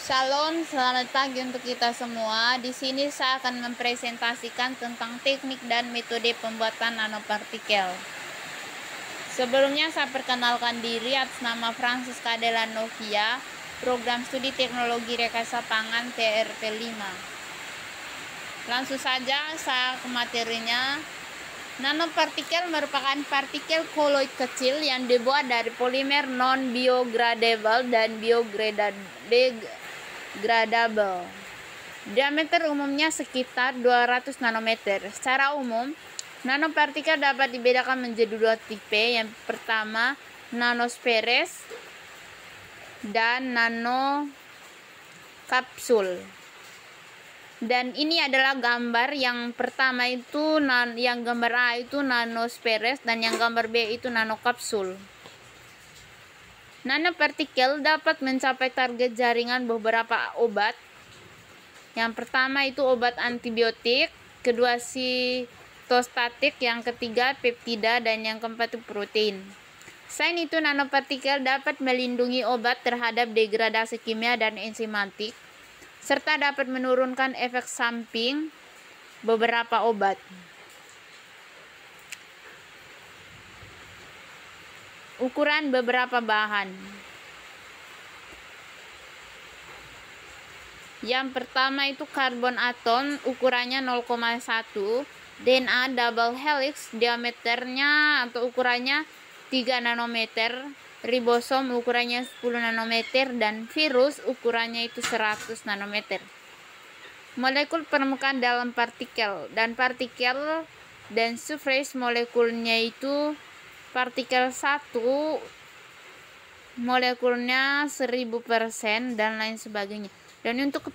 Shalom, selamat pagi untuk kita semua. Di sini saya akan mempresentasikan tentang teknik dan metode pembuatan nanopartikel. Sebelumnya saya perkenalkan diri atas nama Francisca Della Novia, Program Studi Teknologi Rekayasa Pangan TRP 5. Langsung saja saya ke materinya. Nanopartikel merupakan partikel koloid kecil yang dibuat dari polimer non-biodegradable dan biodegradable. Diameter umumnya sekitar 200 nanometer. Secara umum, nanopartikel dapat dibedakan menjadi dua tipe. Yang pertama, nanosferes dan nanokapsul. Dan ini adalah gambar yang pertama itu, yang gambar A itu nanosferes dan yang gambar B itu nanokapsul. Nanopartikel dapat mencapai target jaringan beberapa obat. Yang pertama itu obat antibiotik, kedua sitostatik, yang ketiga peptida, dan yang keempat itu protein. Selain itu, nanopartikel dapat melindungi obat terhadap degradasi kimia dan enzimatik, serta dapat menurunkan efek samping beberapa obat. Ukuran beberapa bahan. Yang pertama itu karbon atom, ukurannya 0,1, DNA double helix, diameternya atau ukurannya 3 nanometer, ribosom ukurannya 10 nanometer, dan virus ukurannya itu 100 nanometer. Molekul permukaan dalam partikel dan surface molekulnya itu partikel 1 molekulnya 1000% dan lain sebagainya. Dan untuk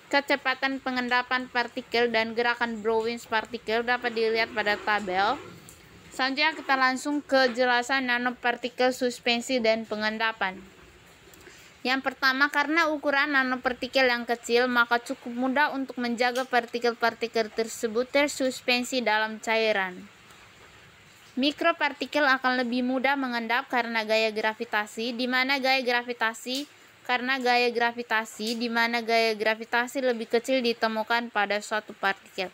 kecepatan pengendapan partikel dan gerakan Brouwens partikel dapat dilihat pada tabel. Selanjutnya kita langsung ke jelasan nanopartikel suspensi dan pengendapan. Yang pertama, karena ukuran nanopartikel yang kecil, maka cukup mudah untuk menjaga partikel-partikel tersebut tersuspensi dalam cairan. Mikropartikel akan lebih mudah mengendap karena gaya gravitasi, di mana gaya gravitasi lebih kecil ditemukan pada suatu partikel.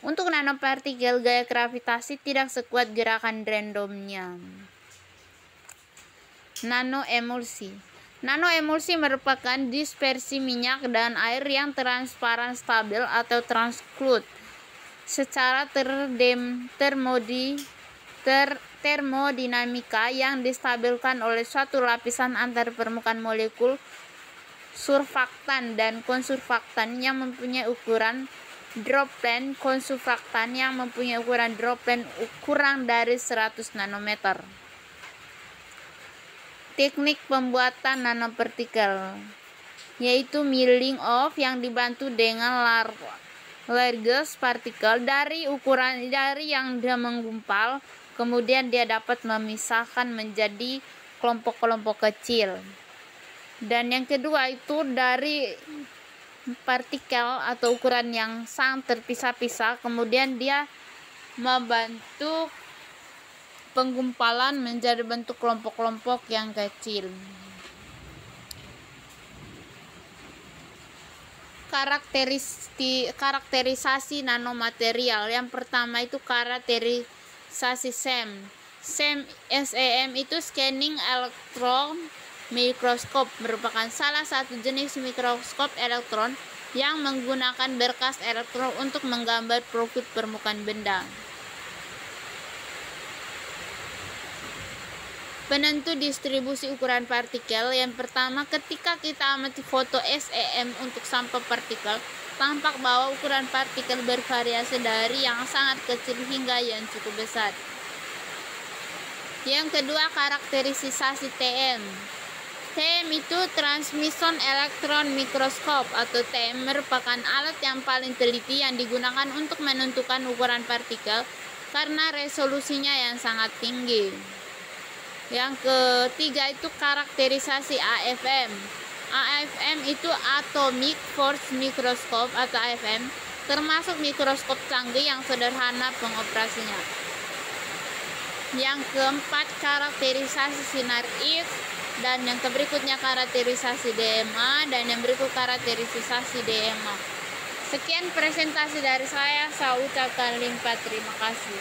Untuk nanopartikel, gaya gravitasi tidak sekuat gerakan randomnya. Nanoemulsi. Nanoemulsi merupakan dispersi minyak dan air yang transparan stabil atau transclude secara termodinamika yang distabilkan oleh suatu lapisan antar permukaan molekul surfaktan dan konsurfaktan yang mempunyai ukuran droplet. Konsurfaktan yang mempunyai ukuran droplet kurang dari 100 nanometer. Teknik pembuatan nanopartikel yaitu milling off yang dibantu dengan large partikel dari yang dia menggumpal, kemudian dia dapat memisahkan menjadi kelompok-kelompok kecil. Dan yang kedua itu dari partikel atau ukuran yang sangat terpisah-pisah, kemudian dia membantu penggumpalan menjadi bentuk kelompok-kelompok yang kecil. Karakterisasi nanomaterial. Yang pertama itu karakterisasi SEM. SEM itu scanning electron microscope, merupakan salah satu jenis mikroskop elektron yang menggunakan berkas elektron untuk menggambar profil permukaan benda. Penentu distribusi ukuran partikel. Yang pertama, ketika kita amati foto SEM untuk sampel partikel, tampak bahwa ukuran partikel bervariasi dari yang sangat kecil hingga yang cukup besar. Yang kedua, karakterisasi TM. TM itu Transmission Electron Microscope atau TM merupakan alat yang paling teliti yang digunakan untuk menentukan ukuran partikel karena resolusinya yang sangat tinggi. Yang ketiga itu karakterisasi AFM. AFM itu Atomic Force Microscope atau AFM, termasuk mikroskop canggih yang sederhana pengoperasinya. Yang keempat, karakterisasi sinar X. Dan yang berikutnya karakterisasi DMA, dan yang berikut karakterisasi DMA. Sekian presentasi dari saya ucapkan limpah terima kasih.